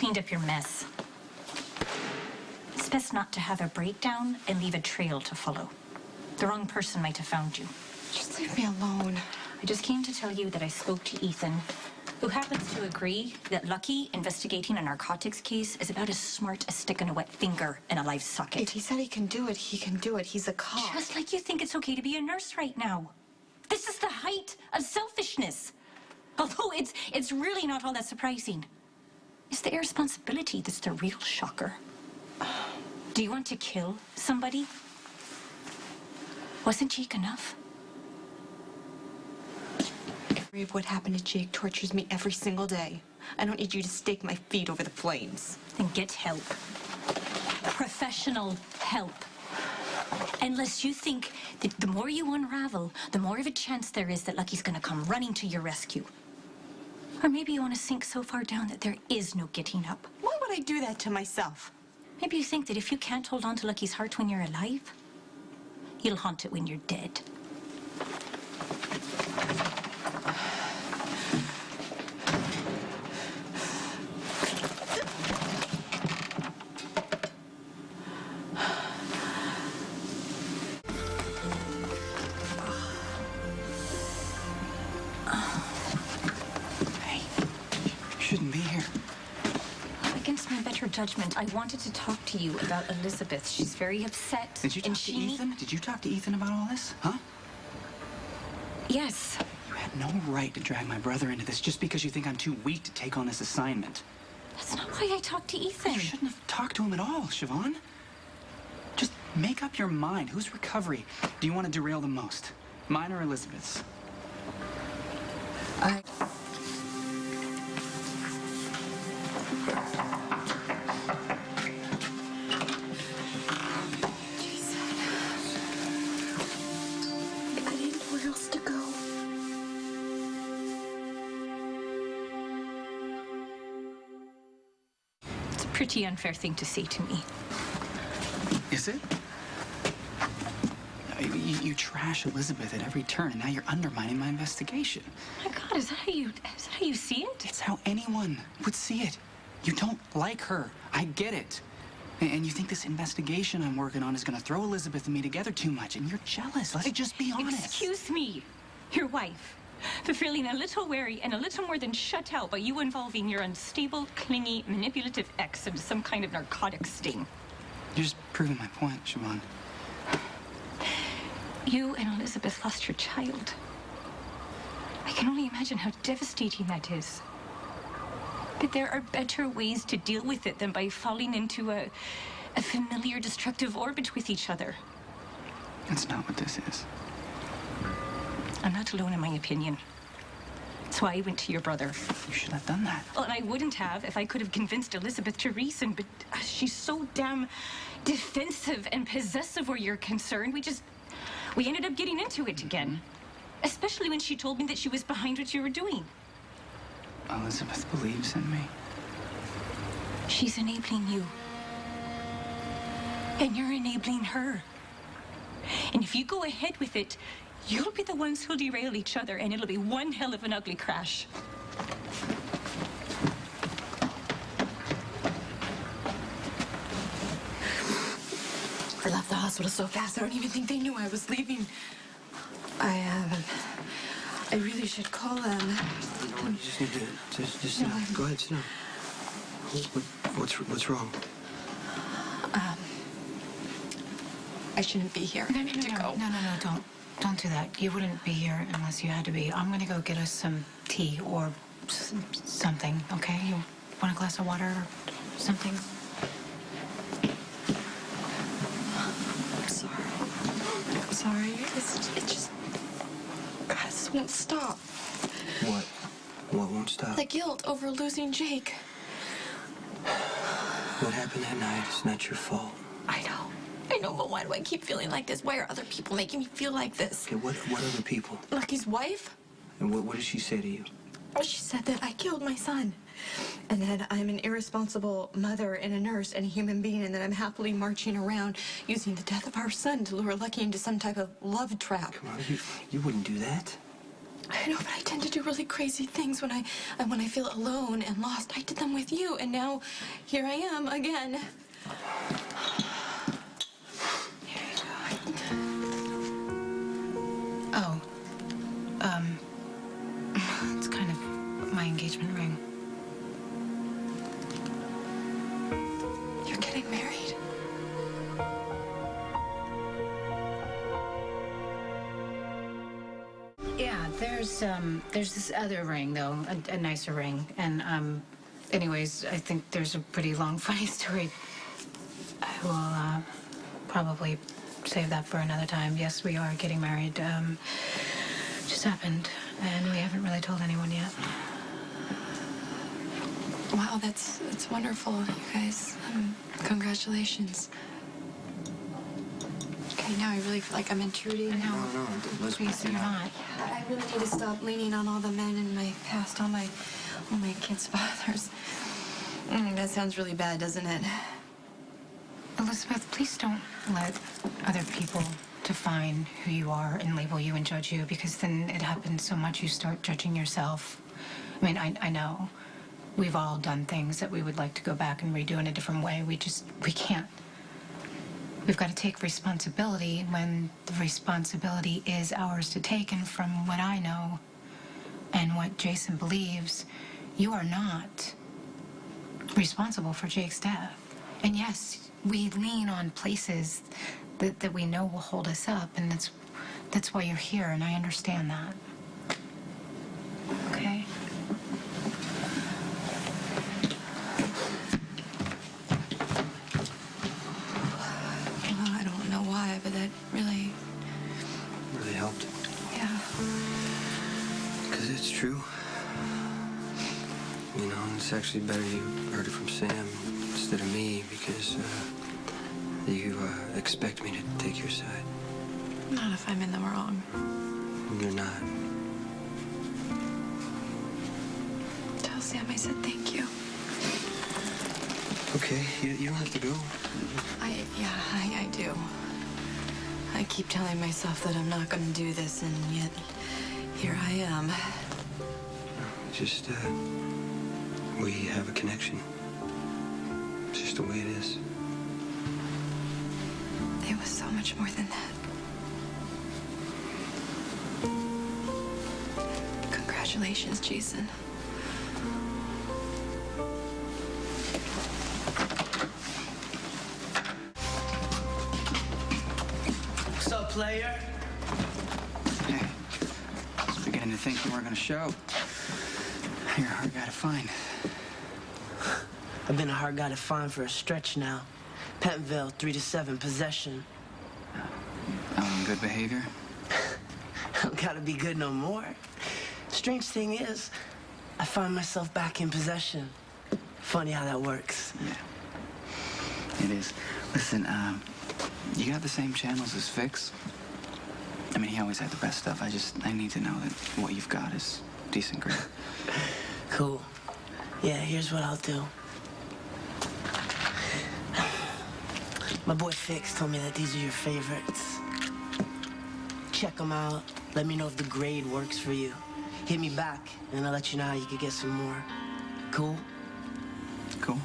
cleaned up your mess. It's best not to have a breakdown and leave a trail to follow. The wrong person might have found you. Just leave me alone. I just came to tell you that I spoke to Ethan, who happens to agree that Lucky investigating a narcotics case is about as smart as sticking a wet finger in a live socket. If he said he can do it, he can do it. He's a cop. Just like you think it's okay to be a nurse right now. This is the height of selfishness. Although it's really not all that surprising. It's the irresponsibility that's the real shocker. Do you want to kill somebody? Wasn't Jake enough? What happened to Jake tortures me every single day. I don't need you to stake my feet over the flames. Then get help. Professional help. Unless you think that the more you unravel, the more of a chance there is that Lucky's gonna come running to your rescue. Or maybe you want to sink so far down that there is no getting up. Why would I do that to myself? Maybe you think that if you can't hold on to Lucky's heart when you're alive, you'll haunt it when you're dead. Shouldn't be here. Against my better judgment, I wanted to talk to you about Elizabeth. She's very upset. Did you talk to Ethan? Did you talk to Ethan about all this? Huh? Yes. You had no right to drag my brother into this just because you think I'm too weak to take on this assignment. That's not why I talked to Ethan. You shouldn't have talked to him at all, Siobhan. Just make up your mind. Whose recovery do you want to derail the most? Mine or Elizabeth's? Pretty unfair thing to say to me. Is it? You trash Elizabeth at every turn, and now you're undermining my investigation. My God, is that how you see it? It's how anyone would see it. You don't like her. I get it. And you think this investigation I'm working on is going to throw Elizabeth and me together too much, and you're jealous. Let's just be honest. Excuse me, your wife, for feeling a little wary and a little more than shut out by you involving your unstable, clingy, manipulative ex into some kind of narcotic sting. You're just proving my point, Siobhan. You and Elizabeth lost your child. I can only imagine how devastating that is. But there are better ways to deal with it than by falling into a familiar destructive orbit with each other. That's not what this is. I'm not alone in my opinion. That's why I went to your brother. You should have done that. Well, and I wouldn't have if I could have convinced Elizabeth to reason, but she's so damn defensive and possessive where you're concerned. We ended up getting into it again. Especially when she told me that she was behind what you were doing. Elizabeth believes in me. She's enabling you. And you're enabling her. And if you go ahead with it, you'll be the ones who'll derail each other, and it'll be one hell of an ugly crash. I left the hospital so fast, I don't even think they knew I was leaving. I really should call them. No, you just need to just sit down. Go ahead, sit down. What's wrong? I shouldn't be here. No, don't do that. You wouldn't be here unless you had to be. I'm gonna go get us some tea or something, okay? You want a glass of water or something? I'm sorry. It just... God, this won't stop. What? What won't stop? The guilt over losing Jake. What happened that night is not your fault. I know, but why do I keep feeling like this? Why are other people making me feel like this? Okay, what other people? Lucky's wife? And what did she say to you? She said that I killed my son. And that I'm an irresponsible mother and a nurse and a human being, and that I'm happily marching around using the death of our son to lure Lucky into some type of love trap. Come on, you wouldn't do that. I know, but I tend to do really crazy things when I feel alone and lost. I did them with you, and now here I am again. Here you go. Oh, it's kind of my engagement ring. You're getting married? Yeah, there's this other ring though, a nicer ring, and anyways, I think there's a pretty long, funny story. I will probably save that for another time. Yes, we are getting married. Just happened, and we haven't really told anyone yet. Wow, that's wonderful, you guys. Congratulations. Okay, now I really feel like I'm intruding. No, Let's please, you're not. I really need to stop leaning on all the men in my past, all my kids' fathers. That sounds really bad, doesn't it? Elizabeth, please don't let other people define who you are and label you and judge you, because then it happens so much you start judging yourself. I mean, I know we've all done things that we would like to go back and redo in a different way. We can't. We've got to take responsibility when the responsibility is ours to take. And from what I know and what Jason believes, you are not responsible for Jake's death. And yes, we lean on places that we know will hold us up, and that's why you're here, and I understand that. Okay? I don't know why, but that really helped. Yeah. Because it's true. You know, and it's actually better you heard it from Sam instead of me, because you expect me to take your side. Not if I'm in the wrong. You're not. Tell Sam I said thank you. Okay, you don't have to go. I do. I keep telling myself that I'm not going to do this, and yet here I am. Just, we have a connection. It's just the way it is. It was so much more than that. Congratulations, Jason. What's up, player? Hey, I was beginning to think you weren't gonna show. You're a hard guy to find. I've been a hard guy to find for a stretch now. Pentonville, 3 to 7, possession. Good behavior? I don't gotta be good no more. Strange thing is, I find myself back in possession. Funny how that works. Yeah. It is. Listen, you got the same channels as Fix? I mean, he always had the best stuff. I need to know that what you've got is decent grade. Cool. Yeah, here's what I'll do. My boy Fix told me that these are your favorites. Check them out. Let me know if the grade works for you. Hit me back, and I'll let you know how you could get some more. Cool? Cool.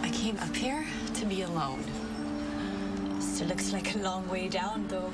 I came up here to be alone. Still looks like a long way down, though.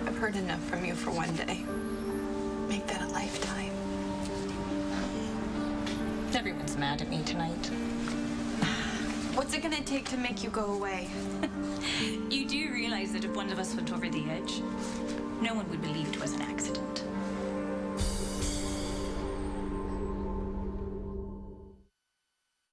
I've heard enough from you for one day. Make that a lifetime. Everyone's mad at me tonight. What's it gonna take to make you go away? You do realize that if one of us went over the edge, no one would believe it was an accident.